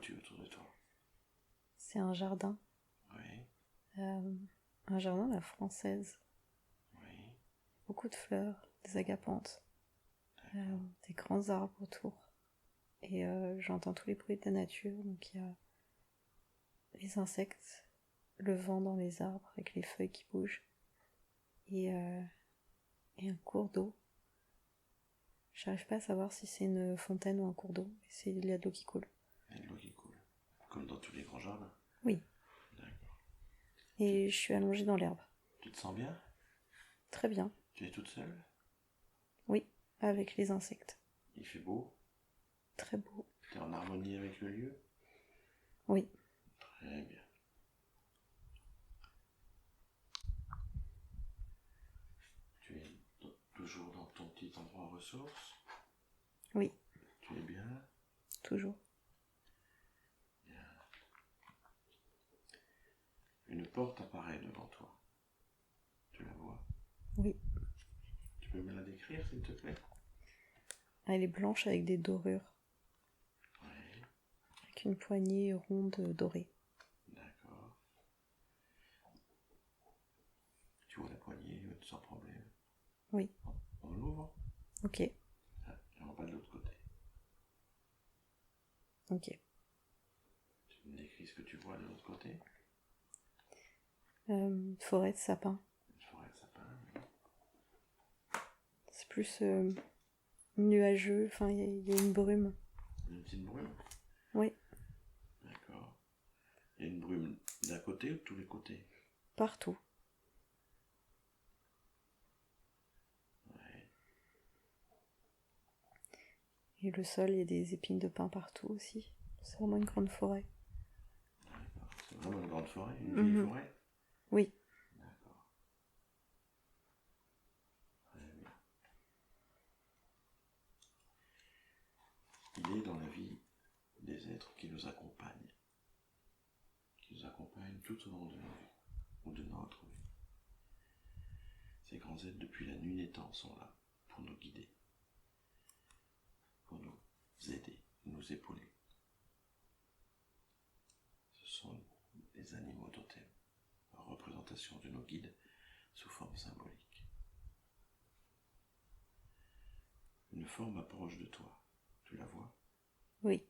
vois-tu autour de toi? C'est un jardin. Oui, Un jardin à la française. oui, Beaucoup de fleurs, des agapanthes, d'accord. des grands arbres autour. Et j'entends tous les bruits de la nature. Donc il y a les insectes, le vent dans les arbres avec les feuilles qui bougent. Et un cours d'eau. J'arrive pas à savoir si c'est une fontaine ou un cours d'eau, mais il y a de l'eau qui coule. Il y a de l'eau qui coule. Comme dans tous les grands jardins. Oui. D'accord. Et je suis allongée dans l'herbe. Tu te sens bien? Très bien. Tu es toute seule? Oui, avec les insectes. Il fait beau? Très beau. Tu es en harmonie avec le lieu? Oui. Très bien. Tu es toujours dans ton petit endroit ressource? Oui. Tu es bien? Toujours. Bien. Une porte apparaît devant toi. Tu la vois? Oui. Tu peux me la décrire, s'il te plaît? Elle est blanche avec des dorures. Oui. Avec une poignée ronde dorée. D'accord. Tu vois la poignée sans problème? Oui. On l'ouvre? Ok. Ah, et on va de l'autre côté. Ok. Tu me décris ce que tu vois de l'autre côté? Forêt de sapin. Une forêt de sapins. C'est plus nuageux. Enfin, il y a une brume. Une petite brume? Oui. D'accord. Il y a une brume d'un côté ou de tous les côtés? Partout. Ouais. Et le sol, il y a des épines de pin partout aussi. C'est vraiment une grande forêt. D'accord. C'est vraiment une grande forêt? Une vieille forêt? Oui. D'accord. Très bien. Il est dans la vie des êtres qui nous accompagnent tout au long de nos vies, ou de notre vie. Ces grands êtres depuis la nuit des temps sont là pour nous guider, pour nous aider, nous épauler. Ce sont des animaux totems, en représentation de nos guides sous forme symbolique. Une forme approche de toi. Tu la vois? Oui.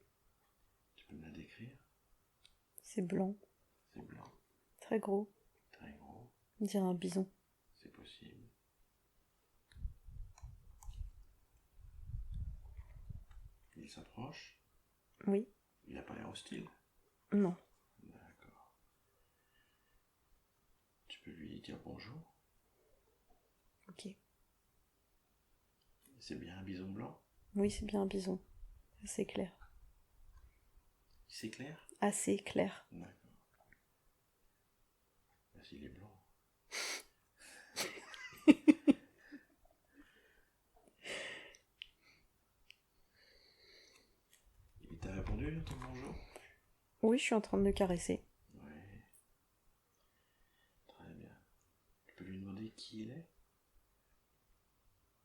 Tu peux me la décrire? C'est blanc. C'est blanc, Très gros. très gros, On dirait un bison. c'est possible. Il s'approche. Oui. Il n'a pas l'air hostile. Non. D'accord. Tu peux lui dire bonjour. Ok. C'est bien un bison blanc? Oui, c'est bien un bison. Assez clair. Il s'éclaire? Assez clair. D'accord. Ben, s'il est blanc. Il t'a répondu à ton bonjour? Oui, je suis en train de le caresser. Oui. Très bien. Tu peux lui demander qui il est?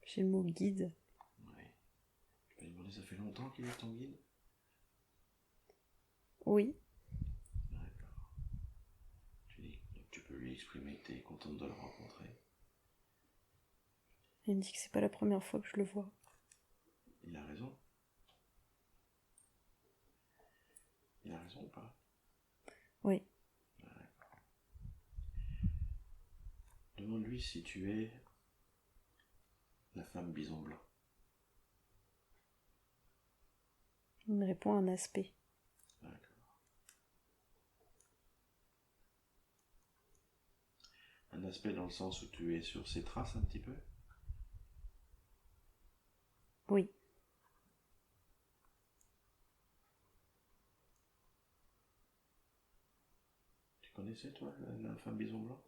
J'ai le mot guide. Oui. Tu peux lui demander ça fait longtemps qu'il est ton guide? Oui. D'accord. Tu peux lui exprimer que tu es contente de le rencontrer. Il me dit que c'est pas la première fois que je le vois. Il a raison. Il a raison ou pas? Oui. D'accord. Demande-lui si tu es la femme bison blanc. Il me répond un aspect. D'accord. Un aspect dans le sens où tu es sur ses traces un petit peu? Oui. Tu connaissais toi la femme bison blanc?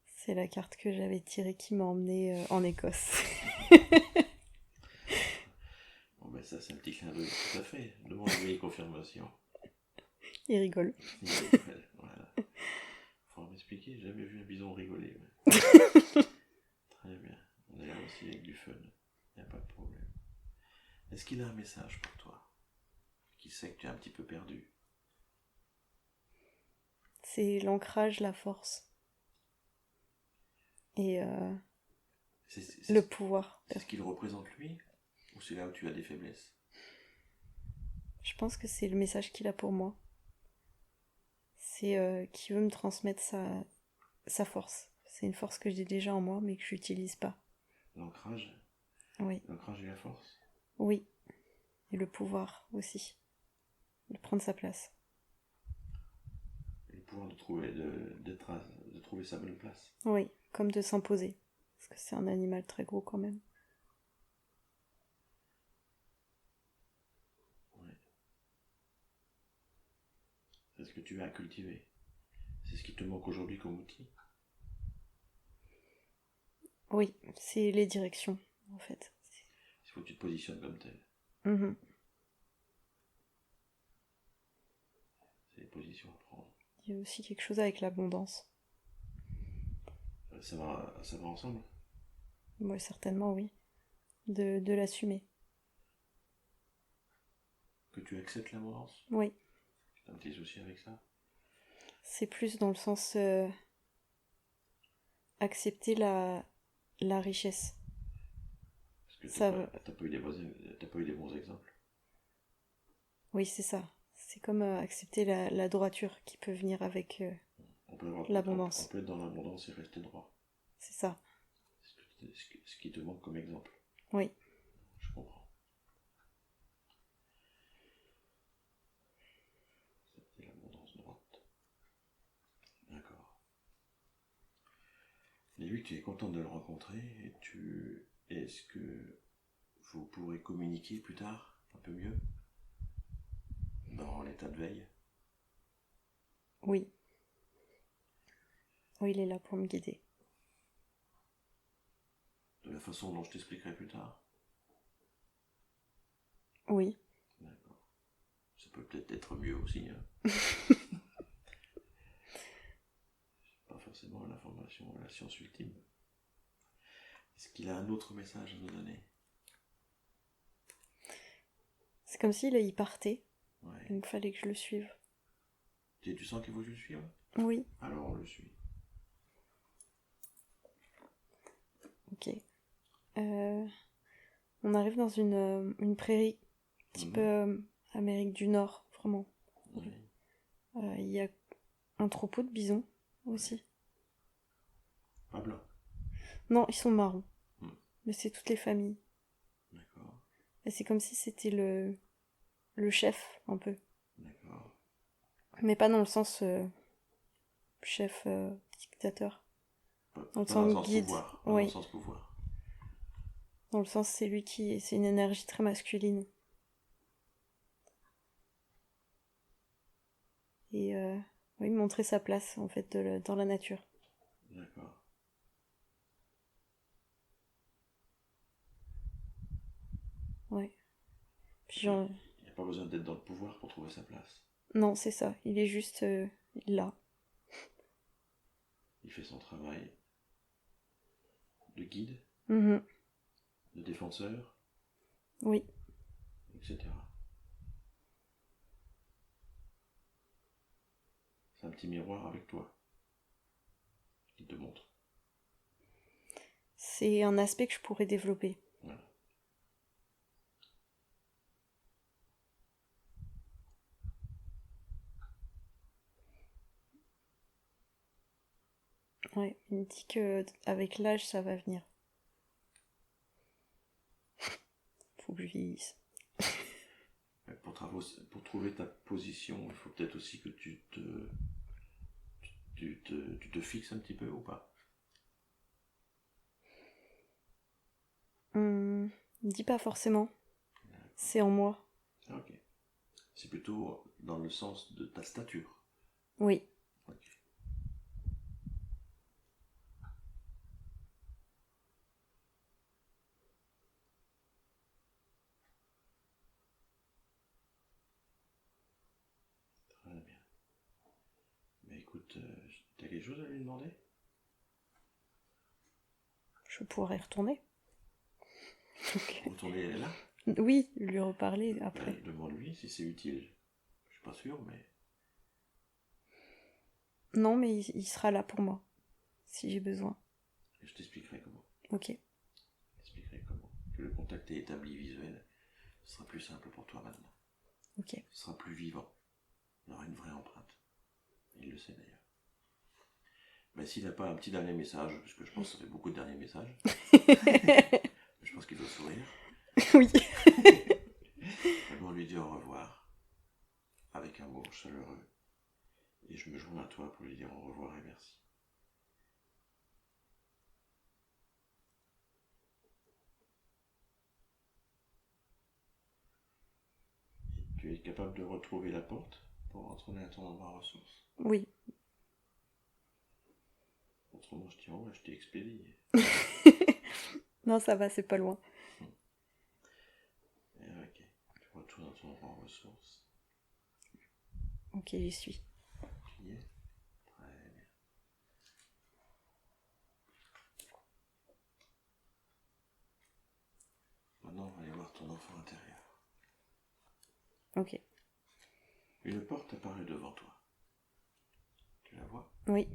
C'est la carte que j'avais tirée qui m'a emmenée en Écosse. Bon ben ça c'est un petit clin d'œil, tout à fait. Demande-lui confirmation. Il rigole. Il rigole, voilà. Faut m'expliquer, j'ai jamais vu un bison rigoler. Mais... Très bien. On est là aussi avec du fun. Il n'y a pas de problème. Est-ce qu'il a un message pour toi? qui sait que tu es un petit peu perdu. C'est l'ancrage, la force. Et le pouvoir. C'est ce qu'il représente lui? Ou c'est là où tu as des faiblesses? Je pense que c'est le message qu'il a pour moi. C'est qu'il veut me transmettre sa force. C'est une force que j'ai déjà en moi, mais que je n'utilise pas. L'ancrage? Oui. L'ancrage et la force? Oui. Et le pouvoir aussi. De prendre sa place. Et le pouvoir de trouver sa bonne place. Oui, comme de s'imposer. Parce que c'est un animal très gros quand même. Ouais. C'est ce que tu as à cultiver. C'est ce qui te manque aujourd'hui comme outil. Oui, c'est les directions, en fait. Il faut que tu te positionnes comme tel. Mhm. C'est les positions à prendre. Il y a aussi quelque chose avec l'abondance. Ça va ensemble? Oui, certainement, oui. De l'assumer. Que tu acceptes l'abondance? Oui. Tu as un petit souci avec ça? C'est plus dans le sens accepter la richesse. Parce que Ça, t'as pas eu des bons exemples. oui, c'est ça. C'est comme accepter la droiture qui peut venir avec On peut l'abondance. être dans l'abondance et rester droit. C'est ça. Ce qui te manque comme exemple. Oui. Je comprends. C'est l'abondance droite. D'accord. Et lui, tu es content de le rencontrer et est-ce que vous pourrez communiquer plus tard un peu mieux dans l'état de veille? Oui. Oui, il est là pour me guider. De la façon dont je t'expliquerai plus tard? Oui. D'accord. Ça peut peut-être être mieux aussi. Pas forcément l'information, la science ultime. Est-ce qu'il a un autre message à nous donner? C'est comme s'il y partait. Ouais. Il fallait que je le suive. Tu sens qu'il faut que je le suive? Oui. Alors on le suit. Ok. On arrive dans une prairie, un petit peu Amérique du Nord, vraiment. Oui. Il y a un troupeau de bisons aussi. Pas blanc. Non, ils sont marrons. Hmm. Mais c'est toutes les familles. D'accord. Et c'est comme si c'était le chef, un peu. D'accord. Mais pas dans le sens chef dictateur. Dans le Pas dans le sens sens guide. pouvoir. Pas dans le Oui. sens pouvoir. Dans le sens, c'est lui qui. C'est une énergie très masculine. Et oui, montrer sa place, en fait, dans la nature. D'accord. Ouais. Puis Il n'y a pas besoin d'être dans le pouvoir pour trouver sa place. non, c'est ça. Il est juste là. Il fait son travail de guide, Mhm. de défenseur, Oui. etc. C'est un petit miroir avec toi qui te montre. C'est un aspect que je pourrais développer. Voilà. Ouais, il me dit que avec l'âge, ça va venir. Faut que je vieillisse. Pour trouver ta position, il faut peut-être aussi que tu te fixes un petit peu ou pas? Il me dit pas forcément. C'est en moi. Ok. C'est plutôt dans le sens de ta stature. Oui. Ok. Très bien. Mais écoute, t'as quelque chose à lui demander? Je pourrais retourner. Retourner là? Oui, lui reparler après. Demande-lui si c'est utile. Je suis pas sûr, mais... Non, mais il sera là pour moi, si j'ai besoin. Je t'expliquerai comment. Ok. Je t'expliquerai comment. Que le contact est établi visuel, ce sera plus simple pour toi maintenant. Ok. Ce sera plus vivant. Il aura une vraie empreinte. Il le sait d'ailleurs. Mais s'il n'a pas un petit dernier message, parce que je pense que ça fait beaucoup de derniers messages, je pense qu'il doit sourire. Oui. D'abord lui dire au revoir, avec un mot chaleureux. Et je me joins à toi pour lui dire au revoir et merci. Et tu es capable de retrouver la porte pour retourner à ton endroit ressource. Oui. Autrement, je t'ai expédié. Non, ça va, c'est pas loin. Ok, tu retournes à ton endroit ressource. Ok, j'y suis. Tu y es? Très bien. Maintenant, on va aller voir ton enfant intérieur. Ok. Une porte apparaît devant toi. Tu la vois? Oui.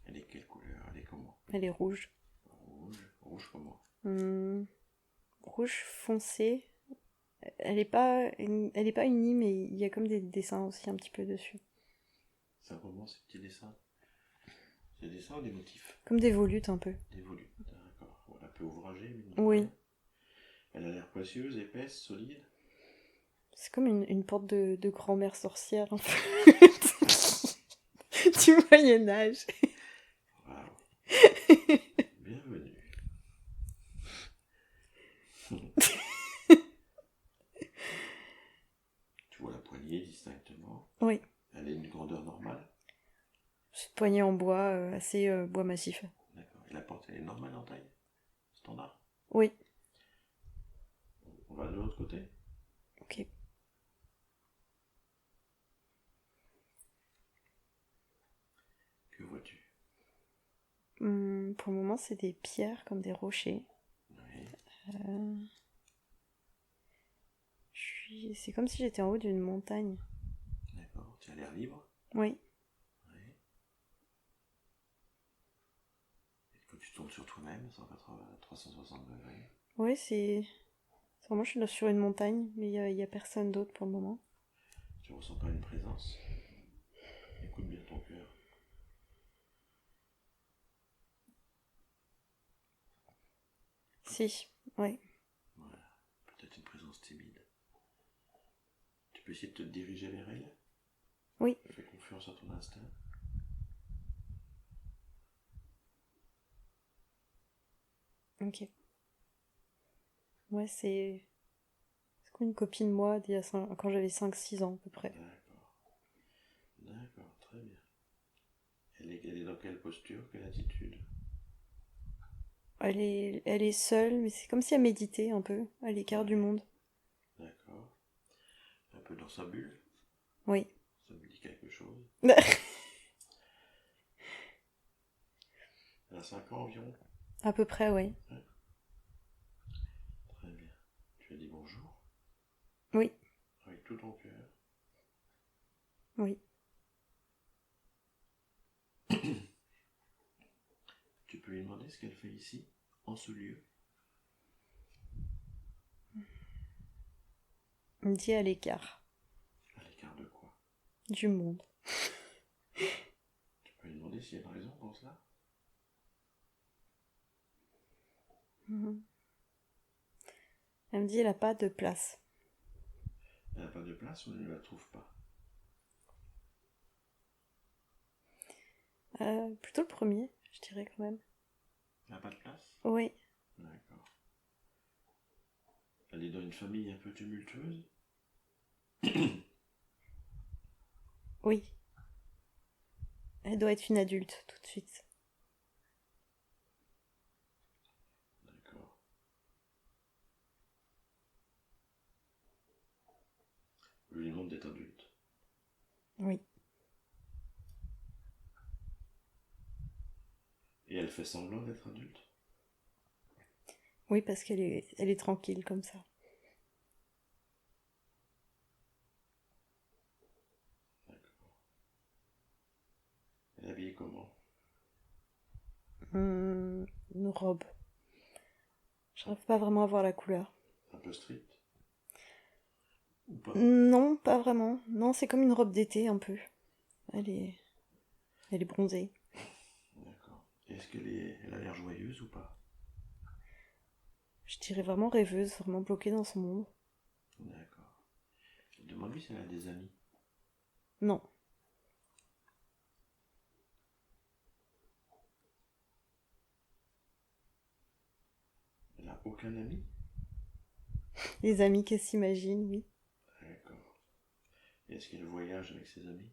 Elle est quelle couleur? Elle est comment? Elle est rouge. Rouge. Rouge comment? Rouge foncé. Elle est pas unie, mais il y a comme des dessins aussi un petit peu dessus. Ça comment ces petits dessins? C'est des dessins ou des motifs? Comme des volutes un peu. Des volutes, d'accord. Bon, un peu ouvragée, mais Oui. rien. Elle a l'air précieuse, épaisse, solide. C'est comme une porte de grand-mère sorcière un peu. Du Moyen-Âge. Waouh. Bienvenue. Tu vois la poignée distinctement. Oui. Elle a une grandeur normale. C'est une poignée en bois, assez bois massif. D'accord. Et la porte, elle est normale en taille? Standard? Oui. On va de l'autre côté? Ok. Que vois-tu? Pour le moment, c'est des pierres comme des rochers. Oui. C'est comme si j'étais en haut d'une montagne. D'accord. Tu as l'air libre? Oui. Oui. Il faut que tu tournes sur toi-même, 180, 360 degrés. Oui, c'est vraiment, je suis sur une montagne, mais il y a personne d'autre pour le moment. Tu ressens pas une présence? Écoute bien ton cœur. Si, oui. Voilà. Peut-être une présence timide. Tu peux essayer de te diriger vers elle? Oui. Fais confiance à ton instinct. Ok. Ouais, c'est comme une copine de moi quand j'avais 5-6 ans à peu près. D'accord. D'accord, très bien. Elle est dans quelle posture, quelle attitude? Elle est seule, mais c'est comme si elle méditait un peu, à l'écart du monde. D'accord. Un peu dans sa bulle? Oui. Ça me dit quelque chose. Elle a 5 ans environ? À peu près, oui. Ouais. Très bien. Tu as dit bonjour? Oui. Avec tout ton cœur. Oui. Tu peux lui demander ce qu'elle fait ici, en ce lieu? Elle me dit à l'écart À l'écart de quoi? du monde. Tu peux lui demander s'il y a une raison pour cela? Elle me dit elle n'a pas de place. Elle n'a pas de place ou elle ne la trouve pas? Plutôt le premier, je dirais quand même. Elle n'a pas de place? Oui. D'accord. Elle est dans une famille un peu tumultueuse? Oui. Elle doit être une adulte tout de suite. D'accord. Je lui demande d'être adulte. Oui. Et elle fait semblant d'être adulte? Oui, parce elle est tranquille comme ça. Elle est habillée comment? Une robe. J'arrive pas vraiment à voir la couleur. Un peu street? Ou pas? Non, pas vraiment. Non, c'est comme une robe d'été un peu. Elle est, elle est bronzée. D'accord. Est-ce elle a l'air joyeuse ou pas? Je dirais vraiment rêveuse, vraiment bloquée dans son monde. D'accord. Demande-lui si elle a des amis. Non. Elle a aucun ami? Les amis qu'elle s'imagine, oui. D'accord. Et est-ce qu'elle voyage avec ses amis?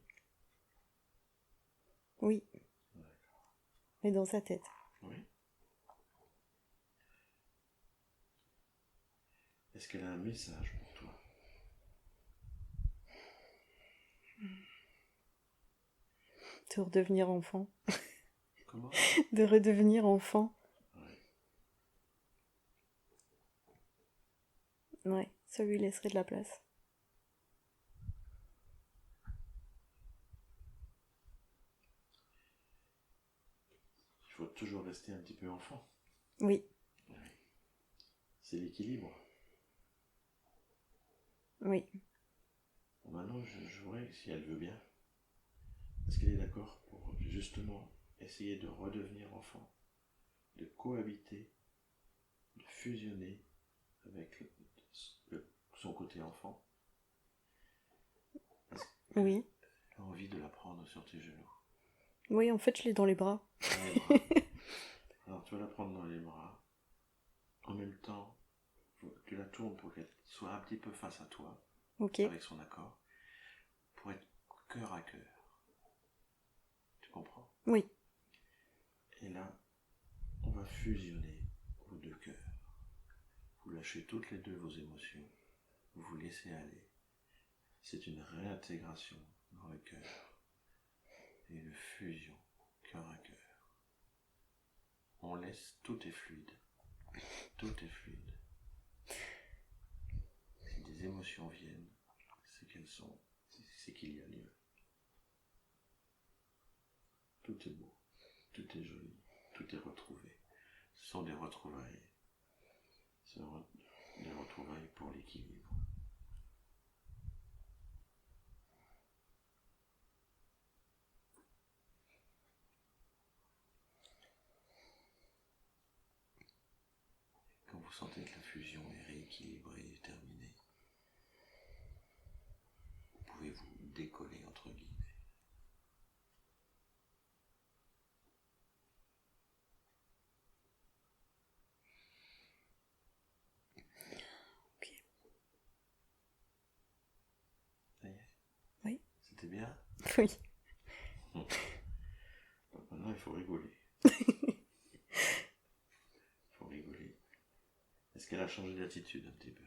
Oui. D'accord. Mais dans sa tête. Oui. Est-ce qu'elle a un message pour toi? De redevenir enfant. Comment? De redevenir enfant. Oui. Ouais, ça lui laisserait de la place. Il faut toujours rester un petit peu enfant. Oui. Oui. C'est l'équilibre. Oui. Bon, maintenant, je jouerai si elle veut bien. Est-ce qu'elle est d'accord pour justement essayer de redevenir enfant, de cohabiter, de fusionner avec son côté enfant? Est-ce Oui. que tu as envie de la prendre sur tes genoux? Oui, en fait, je l'ai dans les bras. Dans les bras. Alors tu vas la prendre dans les bras. En même temps, tu la tournes pour qu'elle soit un petit peu face à toi, Ok. avec son accord, pour être cœur à cœur. Tu comprends? Oui. Et là, on va fusionner vos deux cœurs. Vous lâchez toutes les deux vos émotions. Vous vous laissez aller. C'est une réintégration dans le cœur. Et une fusion, cœur à cœur. On laisse, tout est fluide. Tout est fluide. Si des émotions viennent, c'est qu'elles sont, c'est qu'il y a lieu. Tout est beau, tout est joli, tout est retrouvé. Ce sont des retrouvailles. Ce sont des retrouvailles pour l'équilibre. Quand vous sentez que la fusion est rééquilibrée et terminée, vous pouvez vous décoller entre guillemets. Ok. Ça y est? Oui. C'était bien? Oui. Donc maintenant il faut rigoler. Il faut rigoler. Est-ce qu'elle a changé d'attitude un petit peu?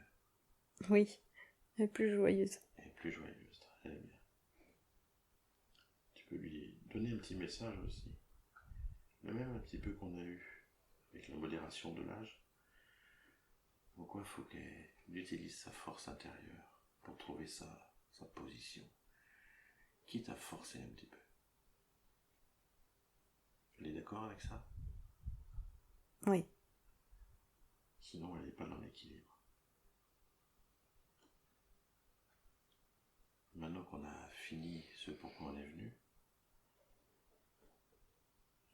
Oui. Elle est plus joyeuse. Elle est plus joyeuse, très bien. Tu peux lui donner un petit message aussi. Le même un petit peu qu'on a eu avec la modération de l'âge. Pourquoi il faut qu'elle utilise sa force intérieure pour trouver sa position, quitte à forcer un petit peu. Elle est d'accord avec ça? Oui. Sinon, elle n'est pas dans l'équilibre. Maintenant qu'on a fini ce pourquoi on est venu,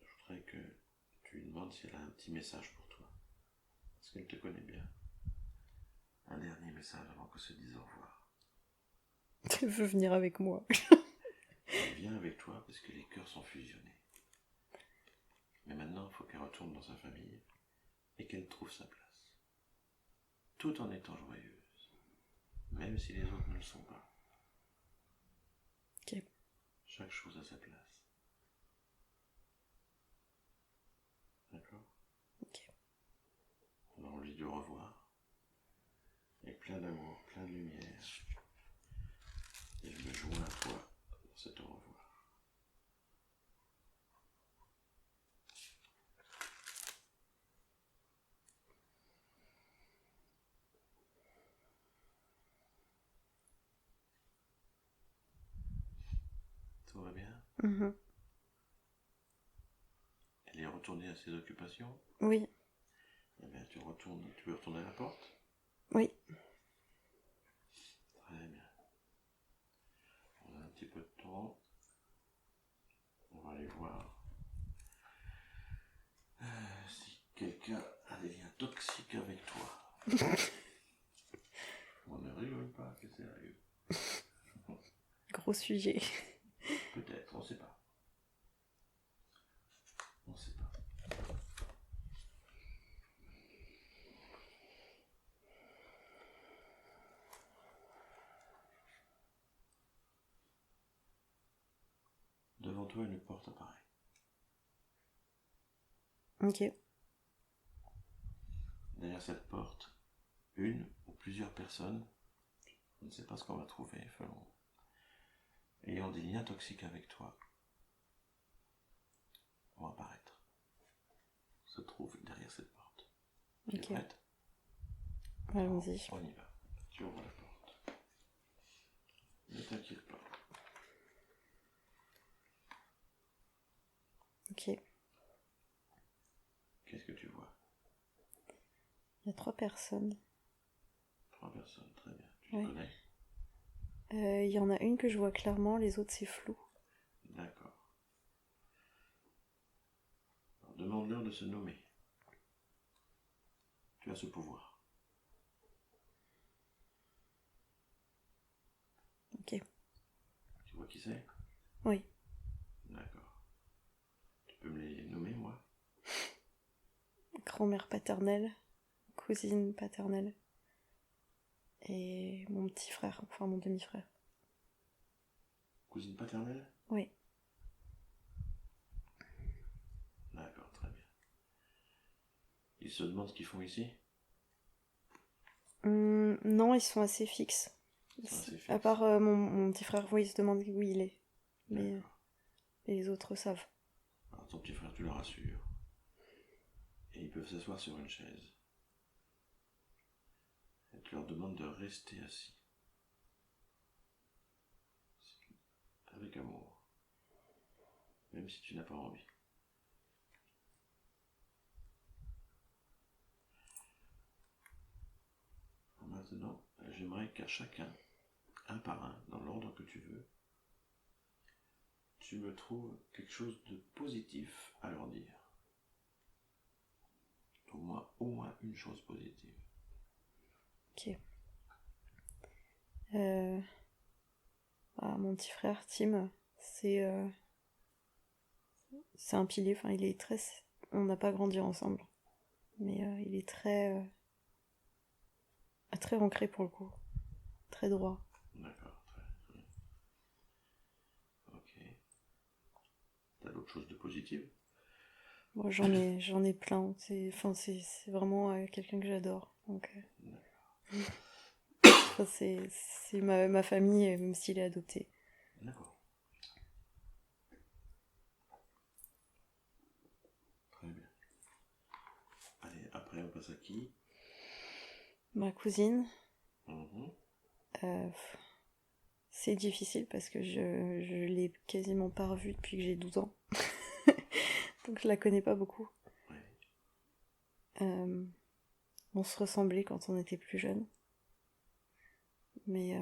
je voudrais que tu lui demandes si elle a un petit message pour toi. Parce qu'elle te connaît bien. Un dernier message avant qu'on se dise au revoir. Elle veut venir avec moi. Elle vient avec toi parce que les cœurs sont fusionnés. Mais maintenant, il faut qu'elle retourne dans sa famille et qu'elle trouve sa place. Tout en étant joyeuse. Même si les autres ne le sont pas. Ok. Chaque chose a sa place. D'accord? Ok. Alors on lui dit au revoir. Avec plein d'amour, plein de lumière. Et je me joins à toi dans cet au revoir. Tout va bien? Mhm. retourner à ses occupations? Oui, Eh bien, tu peux retourner à la porte? oui. Très bien. On a un petit peu de temps. On va aller voir si quelqu'un a des liens toxiques avec toi. On ne rigole pas, c'est sérieux. Gros sujet. Peut-être, on ne sait pas. On ne sait pas. Devant toi, une porte apparaît. Ok. Derrière cette porte, une ou plusieurs personnes, on ne sait pas ce qu'on va trouver, ayant des liens toxiques avec toi, vont apparaître. Se trouve derrière cette porte. Tu es Ok. prête? Allons-y. On y va. Tu ouvres la porte. Ne t'inquiète pas. Ok. Qu'est-ce que tu vois? Il y a 3 personnes. 3 personnes, très bien. Tu les Ouais. connais? Il y en a une que je vois clairement, les autres c'est flou. D'accord. Alors, demande-leur de se nommer. Tu as ce pouvoir. Ok. Tu vois qui c'est? Oui. D'accord. Tu peux me les nommer, moi? Grand-mère paternelle, cousine paternelle et mon petit frère, enfin mon demi-frère. Cousine paternelle? Oui. D'accord, très bien. Ils se demandent ce qu'ils font ici? Non, ils sont assez fixes. Ils sont assez fixes. À part mon petit frère, oui, il se demande où il est. Mais D'accord. les autres savent. Alors ton petit frère, tu le rassures. Et ils peuvent s'asseoir sur une chaise. Et tu leur demandes de rester assis. Avec amour. Même si tu n'as pas envie. Maintenant, j'aimerais qu'à chacun, un par un, dans l'ordre que tu veux, tu me trouves quelque chose de positif à leur dire. Au moins une chose positive. Ok. Mon petit frère, Tim, c'est un pilier, enfin il est très... On n'a pas grandi ensemble. Mais il est très ancré pour le coup. Très droit. D'accord, très bien. Ok. T'as d'autres choses de positives? Moi j'en ai plein. C'est vraiment quelqu'un que j'adore. Donc c'est ma famille, même s'il est adopté. D'accord. Très bien. Allez, après on passe à qui? Ma cousine, Mhm. c'est difficile parce que je l'ai quasiment pas revue depuis que j'ai 12 ans. Donc je la connais pas beaucoup. Ouais. On se ressemblait quand on était plus jeune. Mais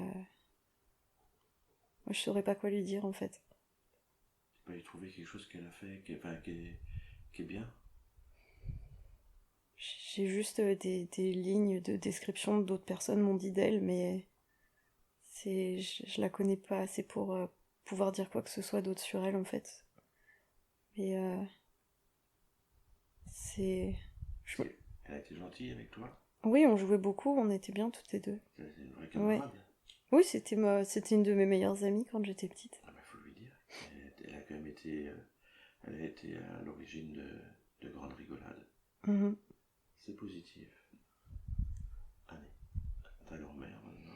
moi je saurais pas quoi lui dire en fait. Tu peux y trouver quelque chose qu'elle a fait qui est bien? J'ai juste des lignes de description d'autres personnes m'ont dit d'elle, mais je la connais pas assez pour pouvoir dire quoi que ce soit d'autre sur elle en fait. Et c'est. je- Elle a été gentille avec toi? Oui, on jouait beaucoup, on était bien toutes les deux. C'est une vraie Ouais. camarade. Oui, c'était une de mes meilleures amies quand j'étais petite. Ah bah, faut lui dire. Elle a quand même été, elle a été à l'origine de grandes rigolades. Mhm. C'est positif. Allez, ta grand-mère maintenant.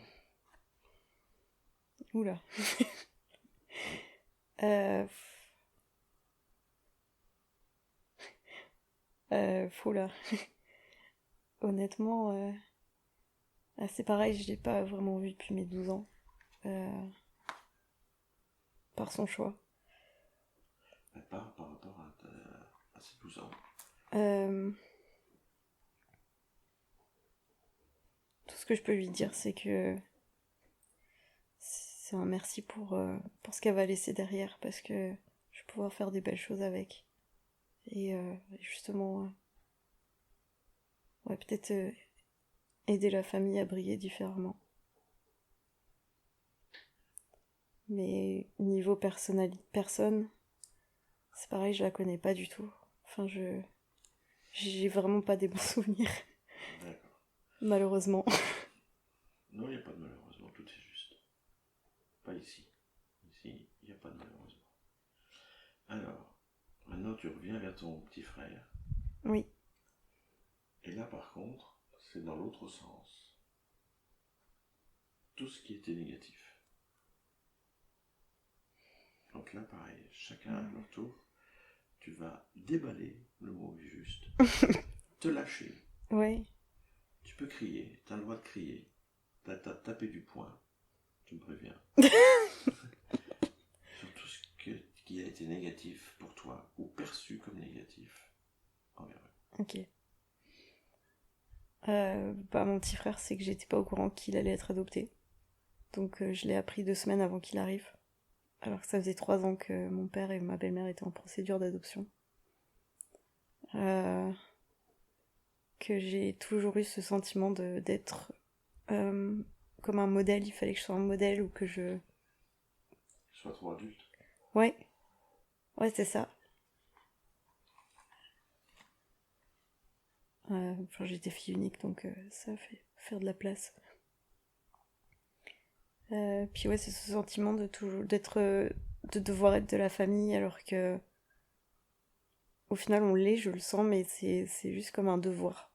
Oula. euh... Oula. Honnêtement, c'est pareil, je l'ai pas vraiment vue depuis mes 12 ans. Par son choix. Par rapport Ah, c'est tout ça. Tout ce que je peux lui dire, c'est que c'est un merci pour ce qu'elle va laisser derrière, parce que je vais pouvoir faire des belles choses avec. Et justement, ouais, peut-être aider la famille à briller différemment. Mais niveau personne, c'est pareil, je la connais pas du tout. Enfin, j'ai vraiment pas des bons souvenirs, D'accord. malheureusement. Non, il n'y a pas de malheureusement, tout est juste. Pas ici. Ici, il n'y a pas de malheureusement. Alors, maintenant tu reviens vers ton petit frère. Oui. Et là, par contre, c'est dans l'autre sens. Tout ce qui était négatif. Donc là, pareil, chacun à leur tour, tu vas déballer, le mot est juste, te lâcher. Ouais. Tu peux crier, tu as le droit de crier, t'as taper du poing, tu me préviens. Sur tout ce qui a été négatif pour toi, ou perçu comme négatif envers eux. Ok. Mon petit frère, c'est que j'étais pas au courant qu'il allait être adopté. Donc je l'ai appris 2 semaines avant qu'il arrive. Alors que ça faisait 3 ans que mon père et ma belle-mère étaient en procédure d'adoption. Que j'ai toujours eu ce sentiment d'être comme un modèle. Il fallait que je sois un modèle ou que je... Sois trop adulte. Ouais, ouais, c'est ça. Enfin, j'étais fille unique, donc ça fait faire de la place. Puis ouais, c'est ce sentiment de toujours de devoir être de la famille, alors que au final on l'est, je le sens, mais c'est juste comme un devoir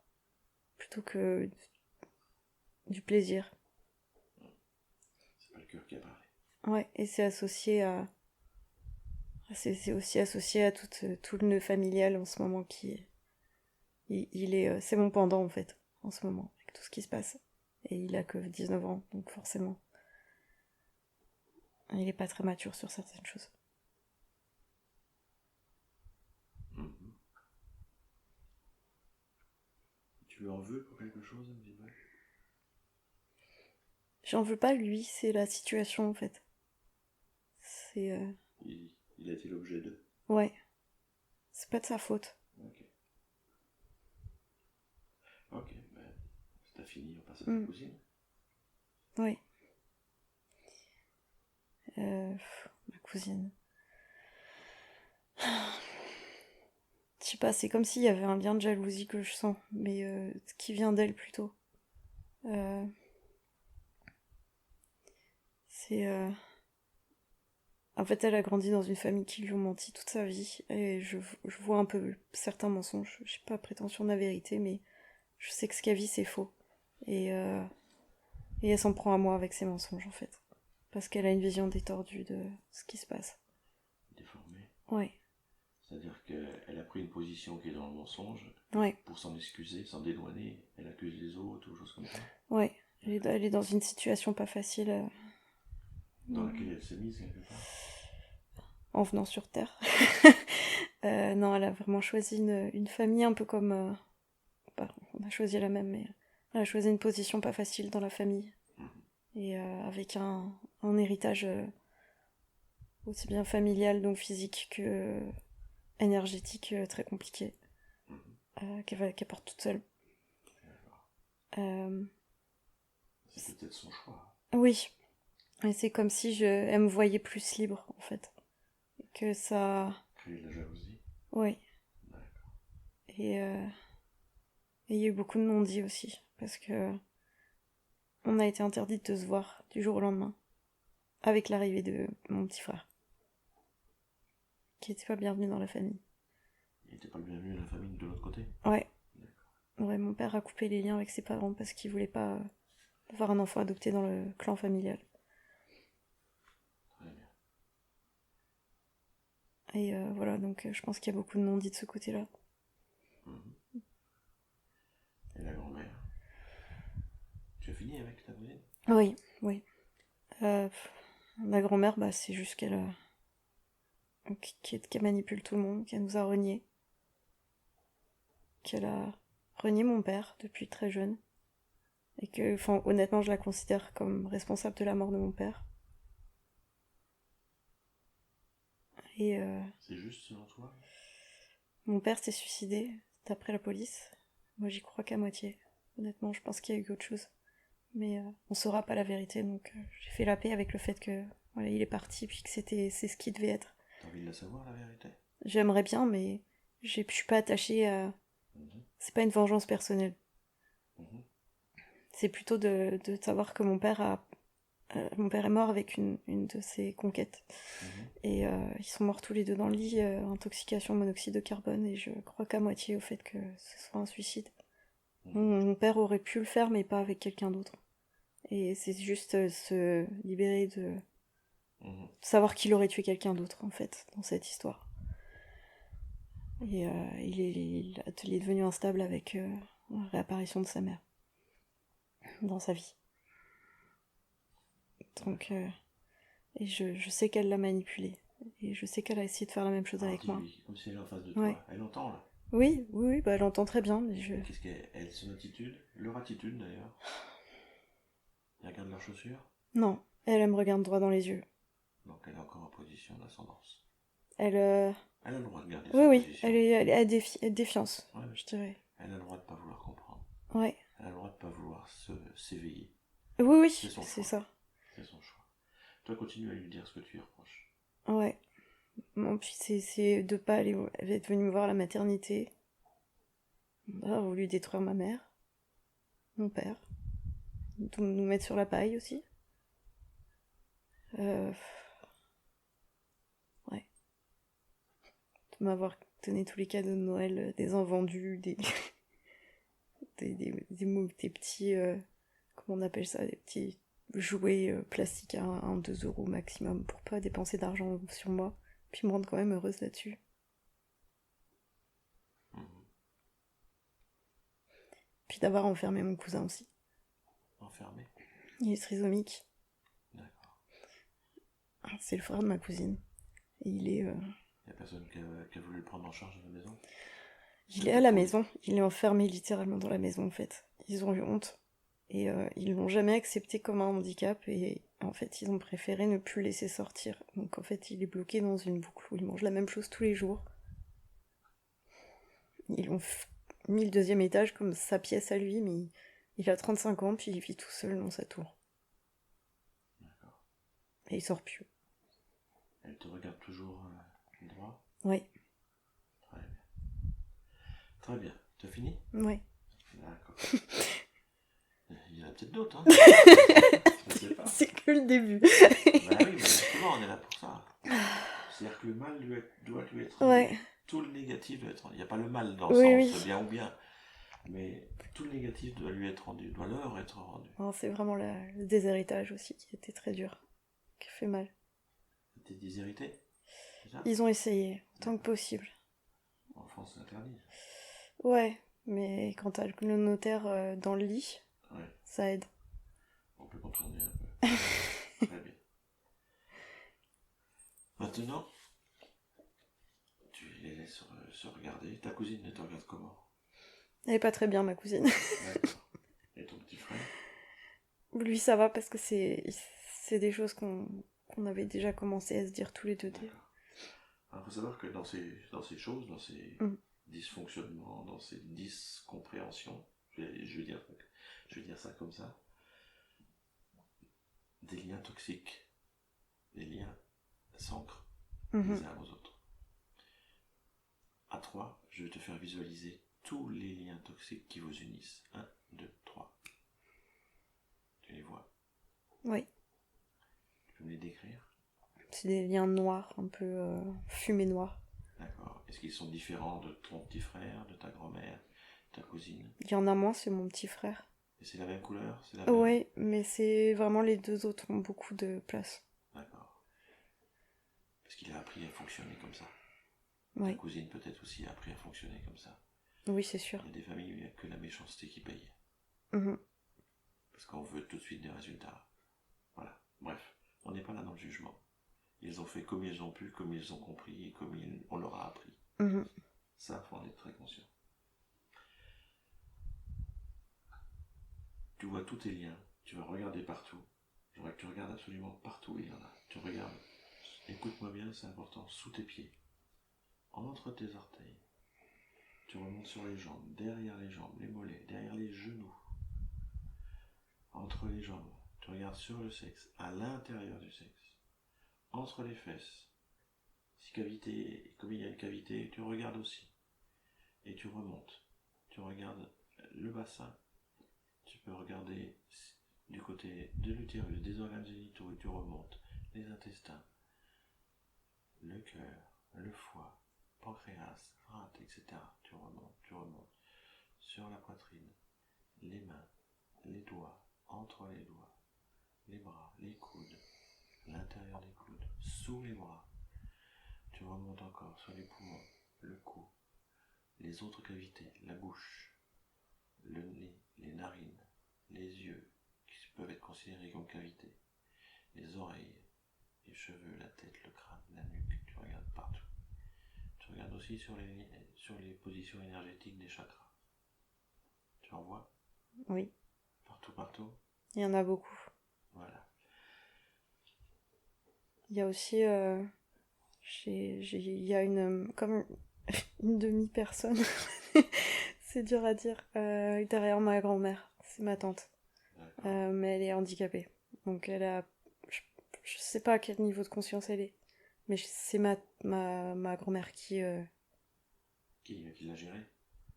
plutôt que du plaisir. C'est pas le cœur qui a parlé. Ouais, et c'est associé à c'est aussi associé à tout le nœud familial en ce moment qui il est c'est mon pendant en fait en ce moment avec tout ce qui se passe. Et il a que 19 ans, donc forcément il est pas très mature sur certaines choses. Mhm. Tu lui en veux pour quelque chose, un petit peu? J'en veux pas lui, c'est la situation en fait. C'est Il a été l'objet de. ouais, c'est pas de sa faute. Ok. Ok, ben, t'as fini, on passe à ta Mm. cousine. Oui. Ma cousine. Je sais pas, c'est comme s'il y avait un lien de jalousie que je sens, mais qui vient d'elle plutôt. Euh, c'est. En fait, elle a grandi dans une famille qui lui ont menti toute sa vie, et je vois un peu certains mensonges. J'ai pas prétention de la vérité, mais je sais que ce qu'elle vit, c'est faux. Et, euh, et elle s'en prend à moi avec ses mensonges, en fait. Parce qu'elle a une vision détordue de ce qui se passe. Déformé. Ouais, C'est-à-dire qu'elle a pris une position qui est dans le mensonge. ouais, Pour s'en excuser, s'en dédouaner, elle accuse les autres ou choses comme ça. ouais. Elle est dans une situation pas facile Dans laquelle elle s'est mise quelque part. en venant sur Terre. Non, elle a vraiment choisi une famille un peu comme... on a choisi la même, mais elle a choisi une position pas facile dans la famille. Et avec un héritage aussi bien familial, donc physique, que énergétique très compliqué, qu'elle porte toute seule. Euh, C'est peut-être son choix. oui, et c'est comme si elle me voyait plus libre, en fait. Et que ça... Créer de la jalousie. Oui. D'accord. Et il y a eu beaucoup de non-dits aussi, parce que on a été interdit de se voir du jour au lendemain, avec l'arrivée de mon petit frère, qui était pas bienvenu dans la famille. Il n'était pas le bienvenu à la famille de l'autre côté. Ouais. D'accord. Ouais, mon père a coupé les liens avec ses parents parce qu'il voulait pas avoir un enfant adopté dans le clan familial. Très bien. Et voilà, donc je pense qu'il y a beaucoup de non-dits de ce côté-là. Et la grand-mère. Tu as fini avec ta cousine? Oui, oui. Euh, Ma grand-mère, c'est juste qu'elle manipule tout le monde, qu'elle nous a reniés. qu'elle a renié mon père depuis très jeune. Et que, enfin, honnêtement, je la considère comme responsable de la mort de mon père. Et C'est juste selon toi? mon père s'est suicidé, d'après la police. Moi, j'y crois qu'à moitié. Honnêtement, je pense qu'il y a eu autre chose. Mais on saura pas la vérité, donc j'ai fait la paix avec le fait que voilà, il est parti, puis que c'est ce qu'il devait être. T'as envie de la savoir, la vérité? J'aimerais bien, mais je suis pas attachée à... Mhm. C'est pas une vengeance personnelle. Mhm. C'est plutôt de savoir que mon père est mort avec une de ses conquêtes. Mhm. Et ils sont morts tous les deux dans le lit, intoxication au monoxyde de carbone, et je crois qu'à moitié au fait que ce soit un suicide. Mhm. Mon père aurait pu le faire, mais pas avec quelqu'un d'autre. Et c'est juste se libérer de Mhm. savoir qu'il aurait tué quelqu'un d'autre, en fait, dans cette histoire. Et il est devenu instable avec la réapparition de sa mère dans sa vie. Donc, et je sais qu'elle l'a manipulé. Et je sais qu'elle a essayé de faire la même chose Alors avec moi. dis-lui, comme si elle est en face de Ouais. toi. Elle entend là. Oui, oui, oui, bah, elle entend très bien, mais je... Qu'est-ce qu'elle, son attitude? Leur attitude d'ailleurs. Ils regardent leurs chaussures. Non, elle me regarde droit dans les yeux. Donc elle est encore en position d'ascendance. Elle... Elle a le droit de garder Oui, sa oui, position. elle est à défiance, Ouais, je dirais. elle a le droit de pas vouloir comprendre. Ouais. Elle a le droit de pas vouloir s'éveiller. Oui, oui, C'est son c'est choix. ça. C'est son choix. Toi, continue à lui dire ce que tu lui reproches. Ouais. Bon, puis c'est de pas aller... Elle est venue me voir à la maternité. Elle a voulu détruire ma mère. Mon père. Nous mettre sur la paille aussi. Ouais. De m'avoir donné tous les cadeaux de Noël, des invendus, des petits... comment on appelle ça? Des petits jouets plastiques à 1-2 € maximum pour pas dépenser d'argent sur moi. Puis me rendre quand même heureuse là-dessus. Mhm. Puis d'avoir enfermé mon cousin aussi. Enfermé. Il est trisomique. D'accord. C'est le frère de ma cousine. Et il est... Il y a personne qui a voulu le prendre en charge à la maison? Il est à la maison. Il est enfermé littéralement dans la maison en fait. Ils ont eu honte. Et ils l'ont jamais accepté comme un handicap. Et en fait, ils ont préféré ne plus le laisser sortir. Donc en fait, il est bloqué dans une boucle où il mange la même chose tous les jours. Ils l'ont mis le deuxième étage comme sa pièce à lui, mais il a 35 ans, puis il vit tout seul dans sa tour. D'accord. Et il sort plus. Elle te regarde toujours droit? Ouais. Très bien. Très bien. Tu as fini? Ouais. D'accord. Il y en a peut-être d'autres, hein? Je sais pas. C'est que le début. Bah oui, mais justement, on est là pour ça. C'est-à-dire que le mal doit lui être rendu. Ouais. Tout le négatif doit être rendu. Il n'y a pas le mal dans le Oui, sens oui. bien ou bien. Mais tout le négatif doit lui être rendu, doit leur être rendu. Non, c'est vraiment le déshéritage aussi qui était très dur, qui fait mal. T'es déshérité? C'est ça? Ils ont essayé, autant que possible. En France, c'est interdit. Ouais, mais quand t'as le notaire dans le lit, Ouais. ça aide. On peut contourner un peu. Très bien. Maintenant, tu les laisses se regarder. Ta cousine, elle te regarde comment? Elle est pas très bien, ma cousine. D'accord. Et ton petit frère? Lui, ça va parce que c'est des choses qu'on avait déjà commencé à se dire tous les deux. D'accord. Alors, il faut savoir que dans ces choses, dans ces dysfonctionnements, dans ces discompréhensions, je vais dire ça comme ça, des liens toxiques, des liens s'ancrent les uns aux autres. À 3, je vais te faire visualiser tous les liens toxiques qui vous unissent. 1, 2, 3. Tu les vois? Oui. Tu peux me les décrire? C'est des liens noirs, un peu fumée noire. D'accord. Est-ce qu'ils sont différents de ton petit frère, de ta grand-mère, de ta cousine? Il y en a moins, c'est mon petit frère. Et c'est la même couleur? C'est la même... Oui, mais c'est vraiment les deux autres ont beaucoup de place. D'accord. Parce qu'il a appris à fonctionner comme ça. Oui. Ta cousine peut-être aussi a appris à fonctionner comme ça. Oui, c'est sûr. Il y a des familles où il n'y a que la méchanceté qui paye. Mhm. Parce qu'on veut tout de suite des résultats. Voilà. Bref, on n'est pas là dans le jugement. Ils ont fait comme ils ont pu, comme ils ont compris et comme on leur a appris. Mhm. Ça, il faut en être très conscient. tu vois tous tes liens, tu vas regarder partout. Je voudrais que tu regardes absolument partout où il y en a. Tu regardes, écoute-moi bien, c'est important, sous tes pieds, entre tes orteils. Tu remontes sur les jambes, les mollets, derrière les genoux, entre les jambes. Tu regardes sur le sexe, à l'intérieur du sexe, entre les fesses. Si cavité, comme il y a une cavité, tu regardes aussi. Et tu remontes. Tu regardes le bassin. Tu peux regarder du côté de l'utérus, des organes génitaux, et tu remontes les intestins, le cœur, le foie, pancréas, rate, etc. Tu remontes sur la poitrine, les mains, les doigts, entre les doigts, les bras, les coudes, l'intérieur des coudes, sous les bras. Tu remontes encore sur les poumons, le cou, les autres cavités, la bouche, le nez, les narines, les yeux, qui peuvent être considérés comme cavités, les oreilles, les cheveux, la tête, le crâne, la nuque. Tu regardes partout. Tu regardes aussi sur les positions énergétiques des chakras. Tu en vois? Oui. Partout. Il y en a beaucoup. Voilà. Il y a aussi... il y a comme une demi-personne, c'est dur à dire, derrière ma grand-mère, c'est ma tante. Mais elle est handicapée. Donc elle a... Je sais pas à quel niveau de conscience elle est. Mais c'est ma grand-mère qui l'a géré?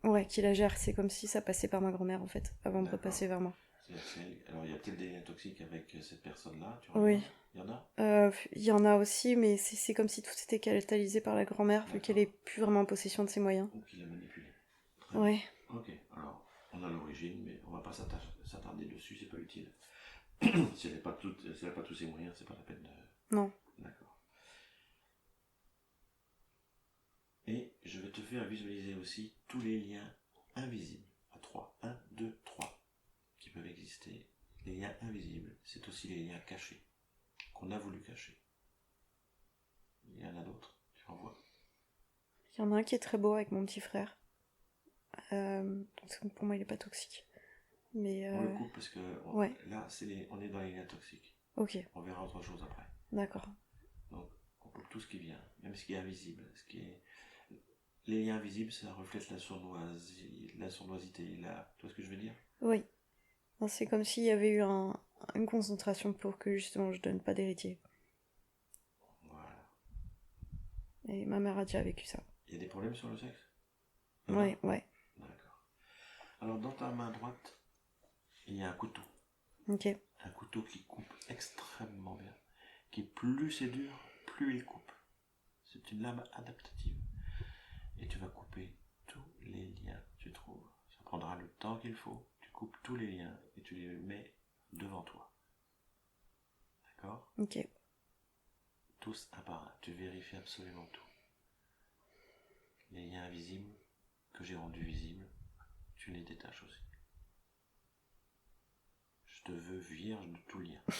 Ouais, qui la gère. C'est comme si ça passait par ma grand-mère, en fait, avant de repasser vers moi. Alors, il y a peut-être des liens toxiques avec cette personne-là, tu Oui. Il y en a? Il y en a aussi, mais c'est comme si tout était catalysé par la grand-mère, vu qu'elle est plus vraiment en possession de ses moyens. Donc, il l'a manipulé. Ouais. Ok, alors, on a l'origine, mais on va pas s'attarder dessus, c'est pas utile. Si elle n'a pas tous ses moyens, c'est pas la peine de... Non. D'accord. Et je vais te faire visualiser aussi tous les liens invisibles à 3. 1, 2, 3 qui peuvent exister. Les liens invisibles, c'est aussi les liens cachés qu'on a voulu cacher. Il y en a d'autres, tu en vois? Il y en a un qui est très beau avec mon petit frère. Pour moi, il est pas toxique. Mais on le coupe parce que là, on est dans les liens toxiques. Ok. On verra autre chose après. D'accord. Donc, on coupe tout ce qui vient, même ce qui est invisible. Les liens invisibles, ça reflète la sournoisité. Tu vois ce que je veux dire? Oui. C'est comme s'il y avait eu une concentration pour que justement je donne pas d'héritier. Voilà. Et ma mère a déjà vécu ça. Il y a des problèmes sur le sexe? Ouais. D'accord. Alors, dans ta main droite, il y a un couteau. Ok. Un couteau qui coupe extrêmement bien. Qui plus c'est dur, plus il coupe. C'est une lame adaptative. Et tu vas couper tous les liens que tu trouves. Ça prendra le temps qu'il faut. Tu coupes tous les liens et tu les mets devant toi. D'accord? Ok. Tous un par un. Tu vérifies absolument tout. Les liens invisibles que j'ai rendus visibles, tu les détaches aussi. Je te veux vierge de tout lien. Au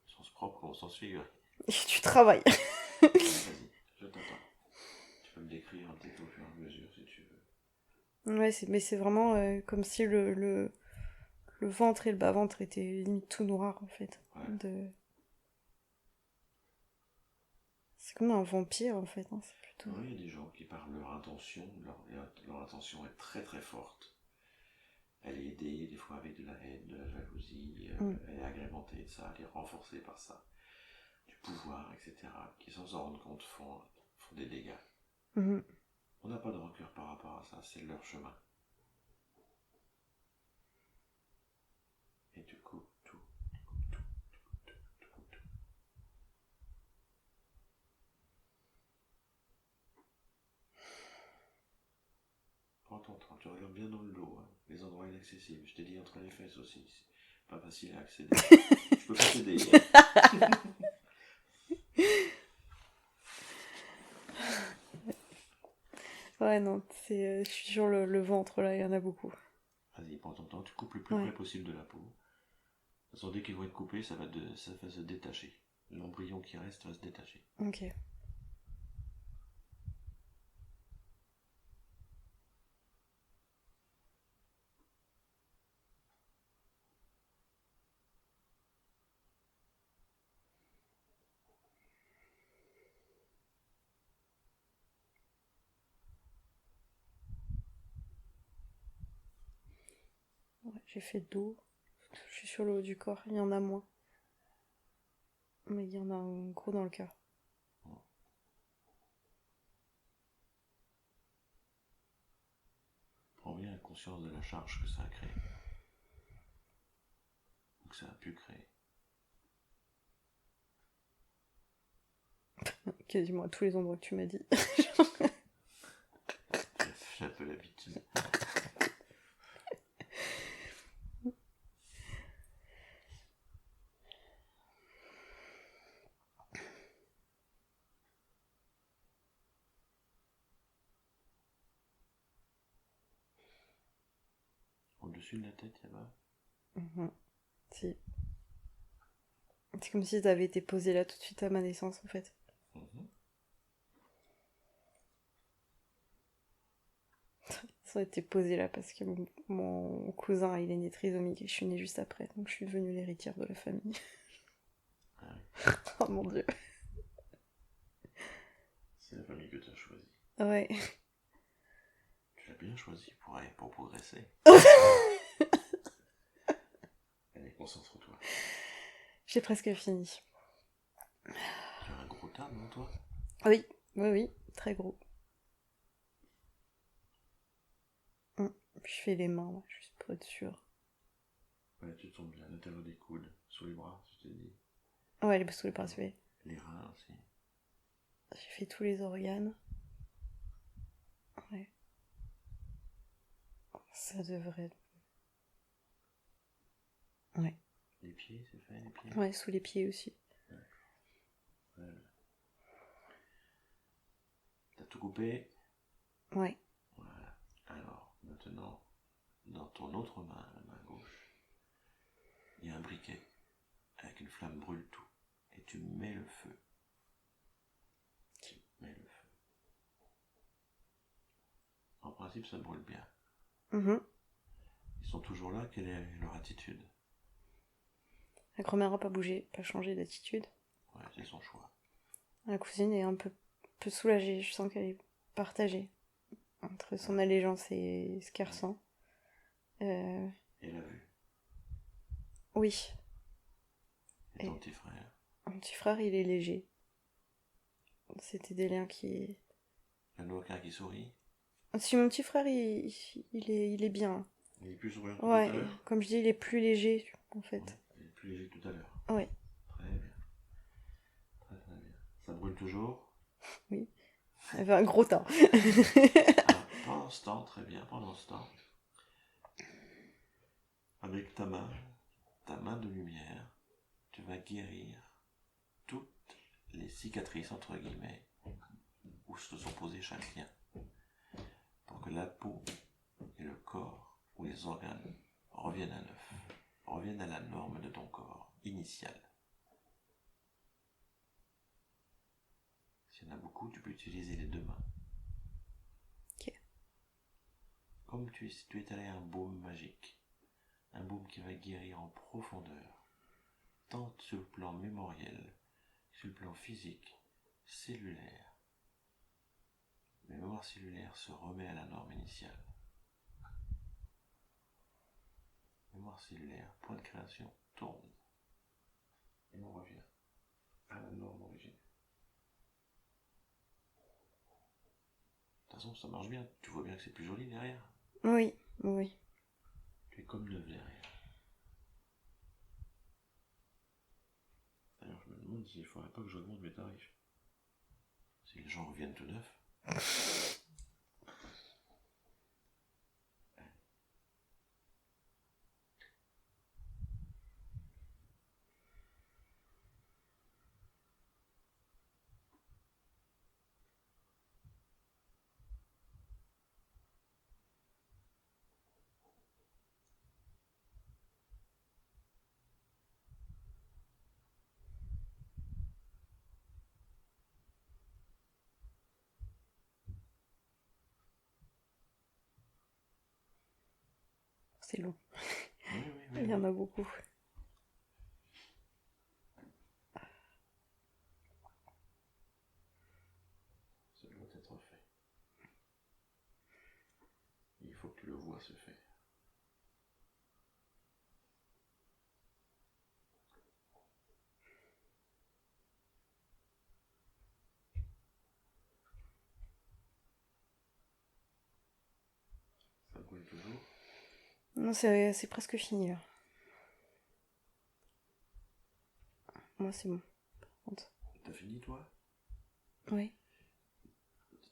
sens propre comme au sens figuré. Et tu travailles. Vas-y, je t'attends. Tu peux me décrire un petit peu au fur et à mesure si tu veux. Ouais, mais c'est vraiment comme si le ventre et le bas-ventre étaient limite tout noirs en fait. Ouais. C'est comme un vampire en fait. Hein, c'est plutôt... Oui, il y a des gens qui parlent leur intention. Leur intention est très très forte. Elle est aidée des fois avec de la haine, de la jalousie. Elle est agrémentée de ça, elle est renforcée par ça. Du pouvoir, etc. Qui sans s'en rendre compte font des dégâts. Mm-hmm. On n'a pas de rancœur par rapport à ça, c'est leur chemin. Et tu coupes tout. Prends ton temps, tu regardes bien dans le dos, hein, les endroits inaccessibles. Je t'ai dit entre les fesses aussi, c'est pas facile à accéder. Je peux pas t'aider. Ouais, non, je suis sur le ventre là, il y en a beaucoup. Vas-y, prends ton temps, tu coupes le plus près possible de la peau. De toute façon, dès qu'ils vont être coupés, ça va se détacher. L'embryon qui reste va se détacher. Ok. J'ai fait dos. Je suis sur le haut du corps, il y en a moins. Mais il y en a un gros dans le cœur. Prends bien conscience de la charge que ça a créé. Que ça a pu créer. Quasiment à tous les endroits que tu m'as dit. J'ai un peu l'habitude. Au-dessus de la tête, il y a pas. Si. C'est comme si t'avais été posé là tout de suite à ma naissance en fait. Ça a été posé là parce que mon cousin il est né trisomique et je suis née juste après. Donc je suis devenue l'héritière de la famille. Ah oui. Oh mon dieu. C'est la famille que tu as choisie. Ouais. Tu l'as bien choisie pour progresser. Allez, concentre-toi. J'ai presque fini. Tu as un gros tas devant toi? Oui, oui, très gros. Je fais les mains là, juste pour être sûre. Ouais, tu tombes bien à l'intérieur des coudes, sous les bras, je t'ai dit. Ouais, sous les bras, oui. Les reins aussi. J'ai fait tous les organes. Ouais. Ça devrait... Ouais. Les pieds, c'est fait, les pieds? Ouais, sous les pieds aussi. Ouais. T'as tout coupé? Ouais. Voilà. Alors, maintenant, dans ton autre main, la main gauche, il y a un briquet avec une flamme brûle tout. Et tu mets le feu. Tu mets le feu. En principe, ça brûle bien. Ils sont toujours là, quelle est leur attitude? La grand-mère n'a pas bougé, pas changé d'attitude. Ouais, c'est son choix. La cousine est un peu soulagée, je sens qu'elle est partagée entre son allégeance et ce qu'elle ressent. Et la vue. Oui. Et ton petit frère? Mon petit frère, il est léger. C'était des liens qui... Il n'y en a aucun qui sourit? Si mon petit frère, il est bien. Il est plus souriant que Ouais, tout à l'heure? comme je dis, il est plus léger, en fait. Ouais, il est plus léger que tout à l'heure. Ouais. Très bien. Très très bien. Ça brûle toujours? Oui. Il avait un gros tas. Alors, pendant ce temps, très bien, pendant ce temps, avec ta main de lumière, tu vas guérir toutes les cicatrices, entre guillemets, où se sont posés chaque lien, pour que la peau et le corps ou les organes reviennent à neuf, reviennent à la norme de ton corps initial. S'il y en a beaucoup, tu peux utiliser les deux mains. Ok. Comme si tu étalais un baume magique, un baume qui va guérir en profondeur, tant sur le plan mémoriel, sur le plan physique, cellulaire. La mémoire cellulaire se remet à la norme initiale. Mémoire cellulaire, point de création, tourne. Et on revient à la norme originelle. De toute façon, ça marche bien. Tu vois bien que c'est plus joli derrière. Oui, oui. Tu es comme neuf derrière. D'ailleurs, je me demande s'il ne faudrait pas que j'augmente mes tarifs. Si les gens reviennent tout neufs. C'est long. Oui, Il y en a beaucoup. Ça doit être fait. Il faut que tu le vois se faire. toujours? Non, c'est presque fini là. Moi, c'est bon. Par contre. T'as fini, toi? Oui.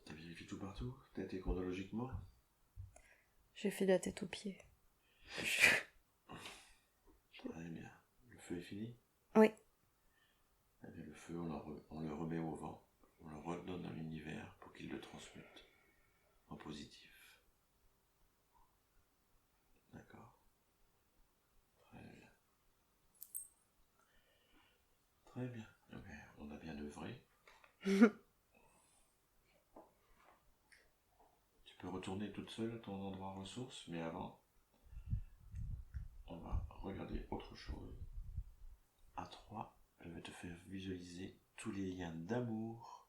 T'as vérifié tout partout? T'as été chronologiquement? J'ai fait de la tête aux pieds. Très bien. Le feu est fini? Oui. Eh bien, le feu, on le remet au vent. On le redonne dans l'univers pour qu'il le transmute en positif. D'accord? Très bien. Très bien. Eh bien, on a bien œuvré. Tu peux retourner toute seule à ton endroit ressource, mais avant, on va regarder autre chose. À 3, je vais te faire visualiser tous les liens d'amour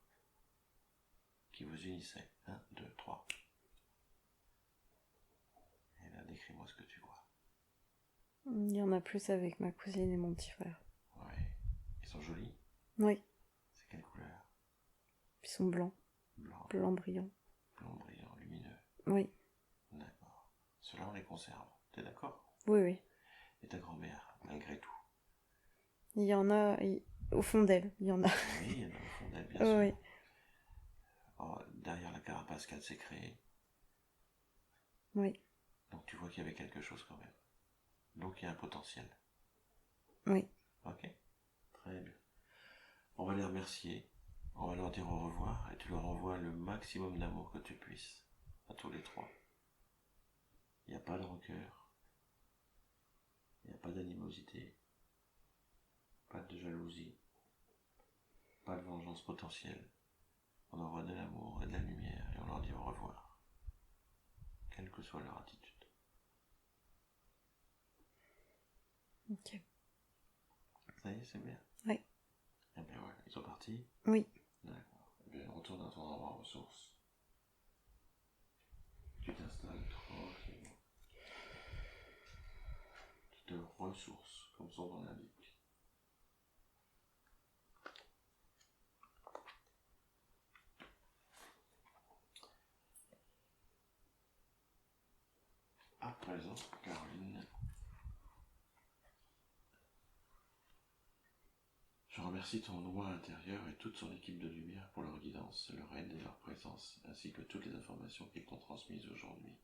qui vous unissaient. 1, 2, 3. Et là, décris-moi ce que tu vois. Il y en a plus avec ma cousine et mon petit frère. Ouais. Ils sont jolis? Oui. C'est quelle couleur? Ils sont blancs. Blanc. Blanc brillant. Blanc brillant, lumineux. Oui. D'accord. Ceux-là, on les conserve. T'es d'accord? Oui, oui. Et ta grand-mère, malgré tout? Il y en a au fond d'elle. Il y en a. Oui, il y en a au fond d'elle, bien sûr. Oui. Oh, derrière la carapace qu'elle s'est créée. Oui. Donc tu vois qu'il y avait quelque chose quand même. Donc il y a un potentiel. Oui. Ok? Très bien. On va les remercier. On va leur dire au revoir et tu leur envoies le maximum d'amour que tu puisses. À tous les trois. Il n'y a pas de rancœur. Il n'y a pas d'animosité. Pas de jalousie. Pas de vengeance potentielle. On envoie de l'amour et de la lumière et on leur dit au revoir. Quelle que soit leur attitude. Ok. Ça y est, c'est bien? Oui. Eh bien voilà, ils sont partis? Oui. D'accord. Eh bien, retourne à ton endroit ressource. Tu t'installes tranquillement. Tu te ressources, comme son nom l'indique. À présent, Caroline, je remercie ton moi intérieur et toute son équipe de lumière pour leur guidance, leur aide et leur présence, ainsi que toutes les informations qu'ils t'ont transmises aujourd'hui,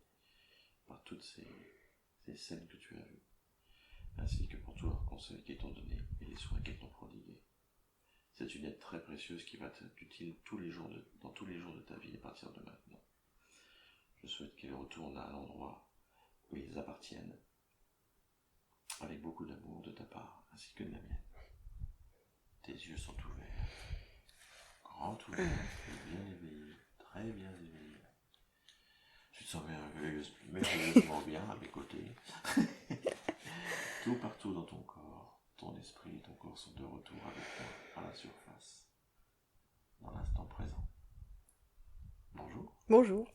par toutes ces scènes que tu as vues, ainsi que pour tous leurs conseils qu'ils t'ont donnés et les soins qu'ils t'ont prodigués. C'est une aide très précieuse qui va t'être utile dans tous les jours de ta vie à partir de maintenant. Je souhaite qu'ils retournent à l'endroit où ils appartiennent, avec beaucoup d'amour de ta part, ainsi que de la mienne. Tes yeux sont ouverts, grands ouverts, et bien éveillés, très bien éveillés. Tu te sens merveilleusement bien à mes côtés. Tout partout dans ton corps, ton esprit et ton corps sont de retour avec moi à la surface, dans l'instant présent. Bonjour. Bonjour.